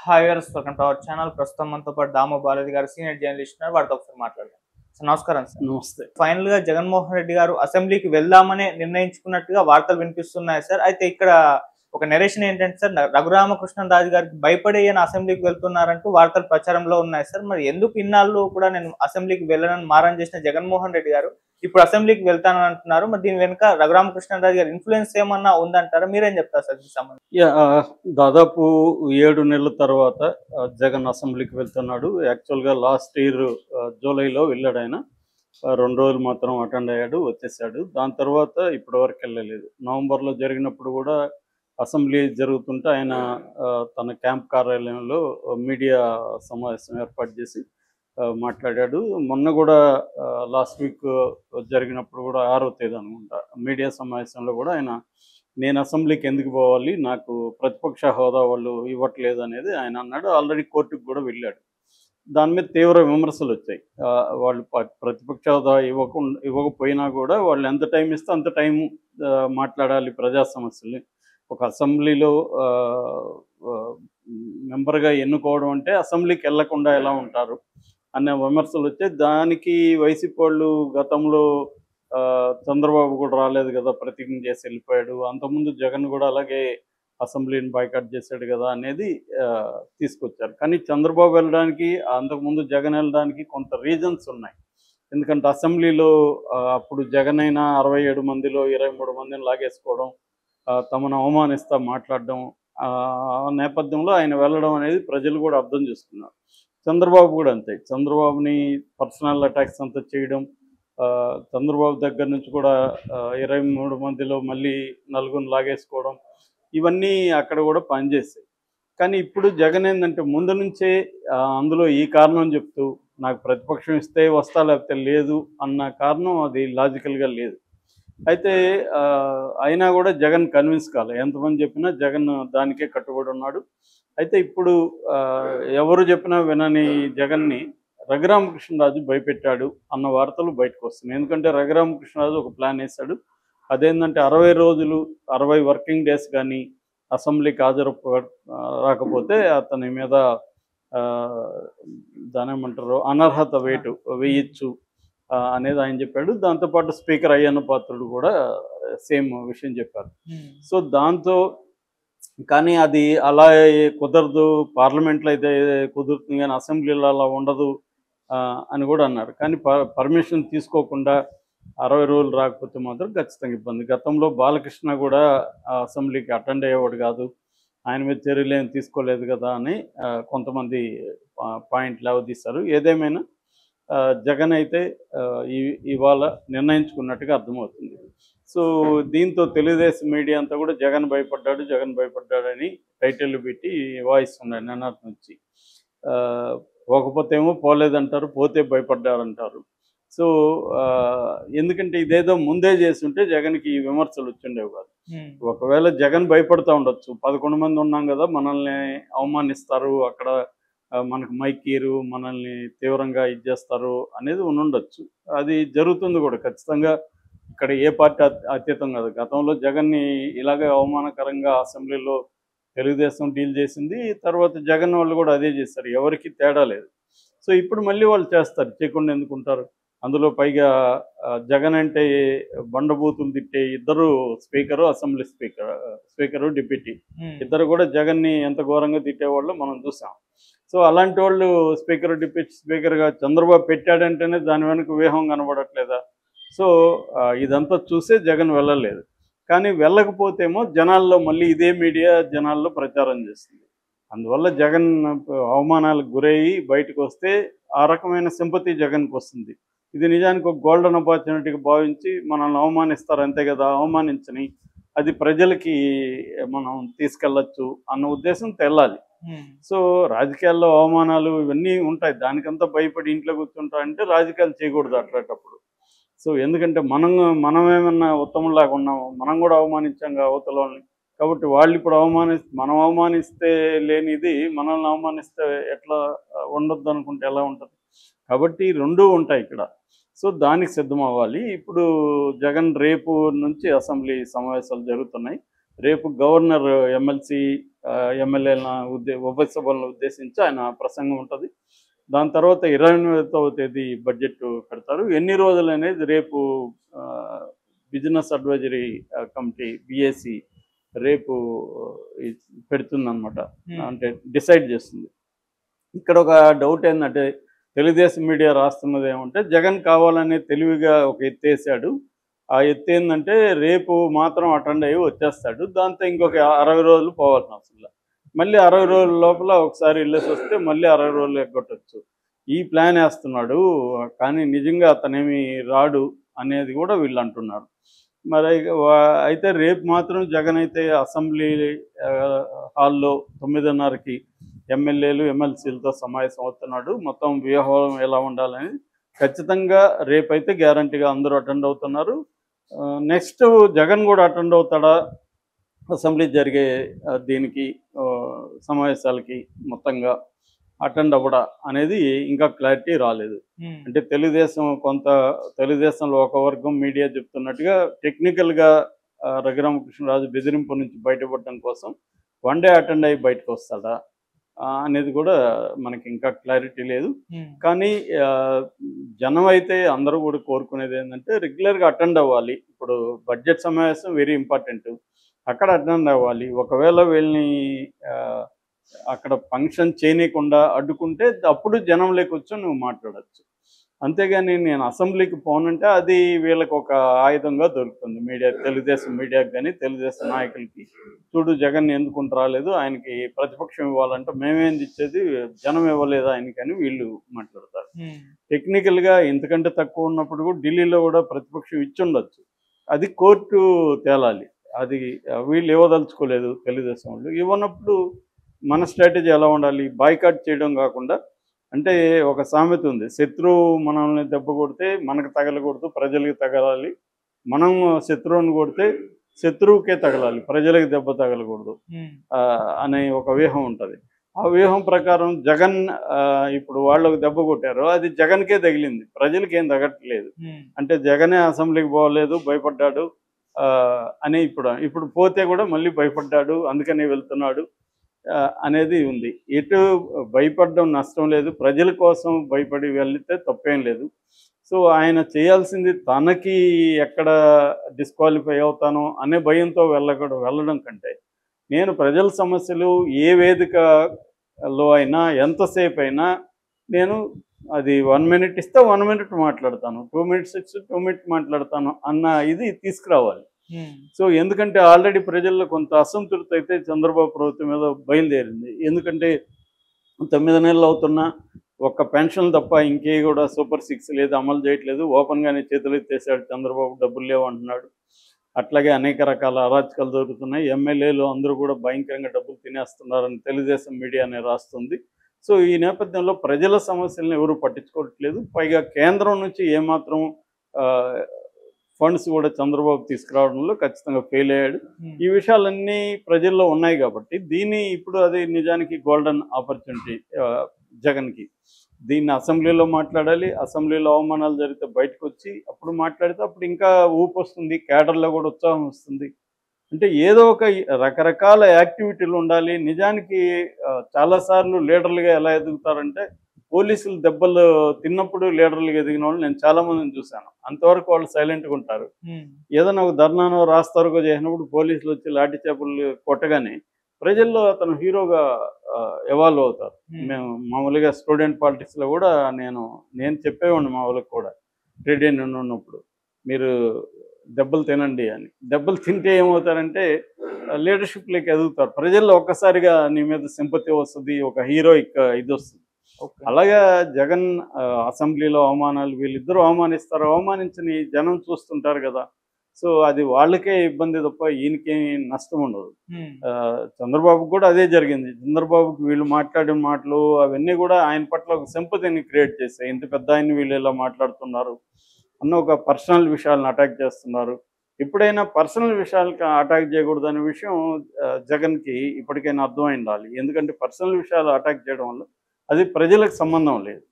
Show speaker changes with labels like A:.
A: Hi viewers, welcome to our channel. ప్రస్తుతం మనతో పాటు దాము బాలాజీ గారు సీనియర్ జర్నలిస్ట్ ఉన్నారు. వారితో ఒకసారి మాట్లాడదాం. సార్ నమస్కారం సార్.
B: నమస్తే.
A: ఫైనల్ గా జగన్మోహన్ రెడ్డి గారు అసెంబ్లీకి వెళ్దామనే నిర్ణయించుకున్నట్టుగా వార్తలు వినిపిస్తున్నాయి సార్. అయితే ఇక్కడ ఒక నెరేషన్ ఏంటంటే సార్, రఘురామకృష్ణరాజు గారికి భయపడే ఈయన అసెంబ్లీకి వెళ్తున్నారంటూ వార్తలు ప్రచారంలో ఉన్నాయి సార్. మరి ఎందుకు ఇన్నాళ్ళు కూడా నేను అసెంబ్లీకి వెళ్ళనని మారం చేసిన జగన్మోహన్ రెడ్డి గారు ఇప్పుడు అసెంబ్లీకి వెళ్తానని అంటున్నారు. మరి దీని వెనుక రఘురామకృష్ణరాజు గారి ఇన్ఫ్లుయెన్స్ ఏమన్నా ఉందంటారా? మీరేం చెప్తారు సార్ దీనికి సంబంధించి?
B: దాదాపు 7 నెలల తర్వాత జగన్ అసెంబ్లీకి వెళ్తున్నాడు. యాక్చువల్‌గా లాస్ట్ ఇయర్ జూలైలో వెళ్ళాడు ఆయన. 2 రోజులు మాత్రం అటెండ్ అయ్యాడు, వచ్చేసాడు. దాని తర్వాత ఇప్పటివరకు వెళ్ళలేదు. నవంబర్‌లో జరిగినప్పుడు కూడా అసెంబ్లీ జరుగుతుంటే ఆయన తన క్యాంప్ కార్యాలయంలో మీడియా సమావేశం ఏర్పాటు చేసి మాట్లాడాడు. మొన్న కూడా లాస్ట్ వీక్ జరిగినప్పుడు కూడా 6వ తేదీ అనుకుంటా మీడియా సమావేశంలో కూడా ఆయన నేను అసెంబ్లీకి ఎందుకు పోవాలి, నాకు ప్రతిపక్ష హోదా వాళ్ళు ఇవ్వట్లేదు అనేది ఆయన అన్నాడు. ఆల్రెడీ కోర్టుకు కూడా వెళ్ళాడు. దాని మీద తీవ్ర విమర్శలు వచ్చాయి. వాళ్ళు ప్రతిపక్ష హోదా ఇవ్వకపోయినా కూడా వాళ్ళు ఎంత టైం ఇస్తే అంత టైం మాట్లాడాలి ప్రజా సమస్యల్ని. ఒక అసెంబ్లీలో మెంబర్గా ఎన్నుకోవడం అంటే అసెంబ్లీకి వెళ్లకుండా ఎలా ఉంటారు అనే విమర్శలు వచ్చాయి. దానికి వైసీపీ వాళ్ళు గతంలో చంద్రబాబు కూడా రాలేదు కదా, ప్రతిజ్ఞ చేసి వెళ్ళిపోయాడు, అంతకుముందు జగన్ కూడా అలాగే అసెంబ్లీని బాయ్కాట్ చేశాడు కదా అనేది తీసుకొచ్చారు. కానీ చంద్రబాబు వెళ్ళడానికి, అంతకుముందు జగన్ వెళ్ళడానికి కొంత రీజన్స్ ఉన్నాయి. ఎందుకంటే అసెంబ్లీలో అప్పుడు జగన్ అయినా 67 మందిలో 23 మందిని లాగేసుకోవడం, తమను అవమానిస్తా మాట్లాడడం, ఆ నేపథ్యంలో ఆయన వెళ్ళడం అనేది ప్రజలు కూడా అర్థం చేసుకున్నారు. చంద్రబాబు కూడా అంతే. చంద్రబాబుని పర్సనల్ అటాక్స్ అంతా చేయడం, చంద్రబాబు దగ్గర నుంచి కూడా 23 మందిలో మళ్ళీ నలుగురిని లాగేసుకోవడం, ఇవన్నీ అక్కడ కూడా పనిచేస్తాయి. కానీ ఇప్పుడు జగన్ ఏంటంటే ముందు నుంచే అందులో ఈ కారణం చెప్తూ నాకు ప్రతిపక్షం ఇస్తే వస్తా లేకపోతే లేదు అన్న కారణం అది లాజికల్గా లేదు. అయితే అయినా కూడా జగన్ కన్విన్స్ కాలే. ఎంతమంది చెప్పినా జగన్ దానికే కట్టుబడి ఉన్నాడు. అయితే ఇప్పుడు ఎవరు చెప్పినా వినని జగన్ని రఘురామకృష్ణరాజు భయపెట్టాడు అన్న వార్తలు బయటకు వస్తున్నాయి. ఎందుకంటే రఘురామకృష్ణరాజు ఒక ప్లాన్ వేశాడు. అదేంటంటే 60 రోజులు 60 వర్కింగ్ డేస్ కానీ అసెంబ్లీకి రాకపోతే అతని మీద దానేమంటారు అనర్హత వేటు వేయచ్చు అనేది ఆయన చెప్పాడు. దాంతోపాటు స్పీకర్ అయ్యన్న పాత్రుడు కూడా సేమ్ విషయం చెప్పారు. సో దాంతో కానీ అది అలా కుదరదు, పార్లమెంట్లో అయితే కుదురుతుంది కానీ అసెంబ్లీలో అలా ఉండదు అని కూడా అన్నారు. కానీ పర్మిషన్ తీసుకోకుండా 60 రోజులు రాకపోతే మాత్రం ఖచ్చితంగా ఇబ్బంది. గతంలో బాలకృష్ణ కూడా అసెంబ్లీకి అటెండ్ అయ్యేవాడు కాదు, ఆయన మీద చర్యలు ఏమి తీసుకోలేదు కదా అని కొంతమంది పాయింట్లు లేవదీశారు. ఏదేమైనా జగన్ అయితే ఇవాళ నిర్ణయించుకున్నట్టుగా అర్థమవుతుంది. సో దీంతో తెలుగుదేశం మీడియా అంతా కూడా జగన్ భయపడ్డాడని టైటిల్ పెట్టి వాయిస్ ఉన్నాయి నిన్నటి నుంచి. పోకపోతే ఏమో పోలేదంటారు, పోతే భయపడ్డారంటారు. సో ఎందుకంటే ఇదేదో ముందే చేస్తుంటే జగన్కి ఈ విమర్శలు వచ్చిండేవి కాదు. ఒకవేళ జగన్ భయపడుతూ ఉండొచ్చు, 11 మంది ఉన్నాం కదా, మనల్ని అవమానిస్తారు, అక్కడ మనకు మైకీరు, మనల్ని తీవ్రంగా ఇచ్చేస్తారు అనేది ఉండొచ్చు. అది జరుగుతుంది కూడా ఖచ్చితంగా. ఇక్కడ ఏ పార్టీ అతీతం కాదు. గతంలో జగన్ని ఇలాగే అవమానకరంగా అసెంబ్లీలో తెలుగుదేశం డీల్ చేసింది, తర్వాత జగన్ వాళ్ళు కూడా అదే చేస్తారు, ఎవరికి తేడా లేదు. సో ఇప్పుడు మళ్ళీ వాళ్ళు చేస్తారు, చేయకుండా ఎందుకుంటారు? అందులో పైగా జగన్ అంటే బండబూతులు తిట్టే ఇద్దరు స్పీకరు, అసెంబ్లీ స్పీకరు డిప్యూటీ ఇద్దరు కూడా జగన్ని ఎంత ఘోరంగా తిట్టేవాళ్ళు మనం చూసాం. సో అలాంటి వాళ్ళు స్పీకర్, డిప్యూటీ స్పీకర్గా చంద్రబాబు పెట్టాడంటేనే దాని వెనుక వ్యూహం కనబడట్లేదా? సో ఇదంతా చూసే జగన్ వెళ్ళలేదు. కానీ వెళ్ళకపోతేమో జనాల్లో మళ్ళీ ఇదే మీడియా జనాల్లో ప్రచారం చేస్తుంది. అందువల్ల జగన్ అవమానాలకు గురయ్యి బయటకు వస్తే ఆ రకమైన సింపతి జగన్కి వస్తుంది. ఇది నిజానికి ఒక గోల్డెన్ ఆపర్చునిటీగా భావించి మనల్ని అవమానిస్తారు అంతే కదా, అవమానించని అది ప్రజలకి మనం తీసుకెళ్ళచ్చు అన్న ఉద్దేశంతో వెళ్ళాలి. సో రాజకీయాల్లో అవమానాలు ఇవన్నీ ఉంటాయి, దానికంతా భయపడి ఇంట్లో కూర్చుంటారంటే రాజకీయాలు చేయకూడదు అట్లాంటప్పుడు. సో ఎందుకంటే మనమేమన్నా ఉత్తమంలాగా ఉన్నాము, మనం కూడా అవమానించాం అవతల వాళ్ళని. కాబట్టి వాళ్ళు ఇప్పుడు మనం అవమానిస్తే లేనిది మనల్ని అవమానిస్తే ఎట్లా ఉండొద్దు అనుకుంటే ఎలా ఉంటుంది? కాబట్టి రెండూ ఉంటాయి ఇక్కడ. సో దానికి సిద్ధం అవ్వాలి. ఇప్పుడు జగన్ రేపు నుంచి అసెంబ్లీ సమావేశాలు జరుగుతున్నాయి. రేపు గవర్నర్ ఎమ్మెల్సీ ఎమ్మెల్యేల ఉభయ సభలను ఉద్దేశించి ఆయన ప్రసంగం ఉంటుంది. దాని తర్వాత 28వ తేదీ బడ్జెట్ పెడతారు. ఎన్ని రోజులు అనేది రేపు బిజినెస్ అడ్వైజరీ కమిటీ బిఏసి రేపు పెడుతుందన్నమాట. అంటే డిసైడ్ చేస్తుంది. ఇక్కడ ఒక డౌట్ ఏంటంటే తెలుగుదేశం మీడియా రాస్తున్నది ఏమంటే జగన్ కావాలనే తెలివిగా ఒక ఎత్తేసాడు. ఆ ఎత్తు ఏంటంటే రేపు మాత్రం అటెండ్ అయ్యి వచ్చేస్తాడు. దాంతో ఇంకొక 60 రోజులు పోవాల్సిన అవసరం లేదు. మళ్ళీ 60 రోజుల లోపల ఒకసారి వెళ్ళేసి వస్తే మళ్ళీ 60 రోజులు ఎగ్గొట్టచ్చు. ఈ ప్లాన్ వేస్తున్నాడు. కానీ నిజంగా అతనేమి రాడు అనేది కూడా వీళ్ళు అంటున్నారు. మరి అయితే రేపు మాత్రం జగన్ అయితే అసెంబ్లీ హాల్లో 9:30కి ఎమ్మెల్యేలు ఎమ్మెల్సీలతో సమావేశం అవుతున్నాడు. మొత్తం వ్యూహం ఎలా ఉండాలని ఖచ్చితంగా రేపైతే గ్యారంటీగా అందరూ అటెండ్ అవుతున్నారు. నెక్స్ట్ జగన్ కూడా అటెండ్ అవుతాడా అసెంబ్లీ జరిగే దీనికి సమావేశాలకి మొత్తంగా అటెండ్ అవ్వడా అనేది ఇంకా క్లారిటీ రాలేదు. అంటే తెలుగుదేశంలో ఒక వర్గం మీడియా చెప్తున్నట్టుగా టెక్నికల్గా రఘురామకృష్ణరాజు బెదిరింపు నుంచి బయటపడడం కోసం వన్ డే అటెండ్ అయ్యి బయటకు వస్తాడా అనేది కూడా మనకి ఇంకా క్లారిటీ లేదు. కానీ జనం అయితే అందరూ కూడా కోరుకునేది ఏంటంటే రెగ్యులర్గా అటెండ్ అవ్వాలి. ఇప్పుడు బడ్జెట్ సమావేశం వెరీ ఇంపార్టెంట్, అక్కడ అటెండ్ అవ్వాలి. ఒకవేళ వీళ్ళని అక్కడ ఫంక్షన్ చేయనీయకుండా అడ్డుకుంటే అప్పుడు జనం లేకొచ్చు నువ్వు మాట్లాడచ్చు. అంతేగాని నేను అసెంబ్లీకి పోనంటే అది వీళ్ళకి ఒక ఆయుధంగా దొరుకుతుంది. తెలుగుదేశం మీడియాకి కానీ తెలుగుదేశం నాయకులకి, చూడు జగన్ ఎందుకుంటూ రాలేదు, ఆయనకి ప్రతిపక్షం ఇవ్వాలంటే మేమేంది ఇచ్చేది, జనం ఇవ్వలేదు ఆయనకని వీళ్ళు మాట్లాడతారు. టెక్నికల్గా ఇంతకంటే తక్కువ ఉన్నప్పుడు కూడా ఢిల్లీలో కూడా ప్రతిపక్షం ఇచ్చుండొచ్చు. అది కోర్టు తేలాలి. అది వీళ్ళు ఇవ్వదలుచుకోలేదు తెలుగుదేశం వాళ్ళు. ఇవ్వనప్పుడు మన స్ట్రాటజీ ఎలా ఉండాలి, బాయ్కాట్ చేయడం కాకుండా, అంటే ఒక సామెత ఉంది, శత్రువు మనల్ని దెబ్బ కొడితే మనకు తగలకూడదు, ప్రజలకి తగలాలి. మనం శత్రువుని కొడితే శత్రువుకే తగలాలి, ప్రజలకు దెబ్బ తగలకూడదు అనే ఒక వ్యూహం ఉంటుంది. ఆ వ్యూహం ప్రకారం జగన్ ఇప్పుడు వాళ్ళకు దెబ్బ కొట్టారు, అది జగన్కే తగిలింది, ప్రజలకి ఏం తగట్లేదు. అంటే జగనే అసెంబ్లీకి పోలేదు, భయపడ్డాడు అని ఇప్పుడు పోతే కూడా మళ్ళీ భయపడ్డాడు, అందుకనే వెళ్తున్నాడు అనేది ఉంది. ఎటు భయపడడం నష్టం లేదు, ప్రజల కోసం భయపడి వెళ్తే తప్పేం లేదు. సో ఆయన చేయాల్సింది తనకి ఎక్కడ డిస్క్వాలిఫై అవుతానో అనే భయంతో వెళ్ళడం కంటే, నేను ప్రజల సమస్యలు ఏ వేదికలో అయినా ఎంతసేపు అయినా నేను అది 1 minute ఇస్తే 1 minute మాట్లాడతాను, 2 minutes ఇస్తే 2 minutes మాట్లాడతాను అన్న ఇది తీసుకురావాలి. సో ఎందుకంటే ఆల్రెడీ ప్రజల్లో కొంత అసంతృప్తి అయితే చంద్రబాబు ప్రభుత్వం మీద బయలుదేరింది. ఎందుకంటే 9 నెలలు అవుతున్నా ఒక్క పెన్షన్ తప్ప ఇంకే కూడా సూపర్ 6 లేదు, అమలు చేయట్లేదు. ఓపెన్గానే చేతులు ఎత్తేసాడు చంద్రబాబు, డబ్బులు లేవు అంటున్నాడు. అట్లాగే అనేక రకాల అరాచకాలు జరుగుతున్నాయి. ఎమ్మెల్యేలు అందరూ కూడా భయంకరంగా డబ్బులు తినేస్తున్నారని తెలుగుదేశం మీడియానే రాస్తుంది. సో ఈ నేపథ్యంలో ప్రజల సమస్యలను ఎవరు పట్టించుకోవట్లేదు. పైగా కేంద్రం నుంచి ఏమాత్రం ఫండ్స్ కూడా చంద్రబాబు తీసుకురావడంలో ఖచ్చితంగా ఫెయిల్ అయ్యాడు. ఈ విషయాలన్నీ ప్రజల్లో ఉన్నాయి కాబట్టి ఇప్పుడు అది నిజానికి గోల్డెన్ ఆపర్చునిటీ జగన్కి. దీన్ని అసెంబ్లీలో మాట్లాడాలి, అసెంబ్లీలో అవమానాలు జరిగితే బయటకు వచ్చి అప్పుడు మాట్లాడితే అప్పుడు ఇంకా ఊపు వస్తుంది, కేడర్లో కూడా ఉత్సాహం వస్తుంది. అంటే ఏదో ఒక రకరకాల యాక్టివిటీలు ఉండాలి. నిజానికి చాలాసార్లు లీడర్లుగా ఎలా ఎదుగుతారంటే, పోలీసులు దెబ్బలు తిన్నప్పుడు లీడర్లుగా ఎదిగిన వాళ్ళు నేను చాలామందిని చూశాను. అంతవరకు వాళ్ళు సైలెంట్గా ఉంటారు. ఏదైనా ఒక ధర్నానో రాస్తారోకో చేసినప్పుడు పోలీసులు వచ్చి లాఠీ చేపలు కొట్టగానే ప్రజల్లో అతను హీరోగా ఎవాల్వ్ అవుతారు. మేము మామూలుగా స్టూడెంట్ పాలిటిక్స్లో కూడా నేను చెప్పేవాడిని మా వాళ్ళకి కూడా, ట్రేడ్ యూనియన్ ఉన్నప్పుడు, మీరు దెబ్బలు తినండి అని. దెబ్బలు తింటే ఏమవుతారంటే లీడర్షిప్లోకి ఎదుగుతారు. ప్రజల్లో ఒక్కసారిగా నీ మీద సింపతి వస్తుంది, ఒక హీరోయిక్ ఇది వస్తుంది. అలాగా జగన్ అసెంబ్లీలో అవమానాలు, వీళ్ళిద్దరూ అవమానించని జనం చూస్తుంటారు కదా. సో అది వాళ్ళకే ఇబ్బంది తప్ప ఈయనకేం నష్టం ఉండదు. చంద్రబాబుకు కూడా అదే జరిగింది. చంద్రబాబుకు వీళ్ళు మాట్లాడిన మాటలు అవన్నీ కూడా ఆయన పట్ల ఒక సింపతిని క్రియేట్ చేశాయి. ఇంత పెద్ద ఆయన వీళ్ళు ఎలా మాట్లాడుతున్నారు అన్న ఒక పర్సనల్ విషయాలను అటాక్ చేస్తున్నారు. ఎప్పుడైనా పర్సనల్ విషయాలకి అటాక్ చేయకూడదు అనే విషయం జగన్కి ఇప్పటికైనా అర్థమై ఉండాలి. ఎందుకంటే పర్సనల్ విషయాలు అటాక్ చేయడం వల్ల అది ప్రజలకు సంబంధం లేదు.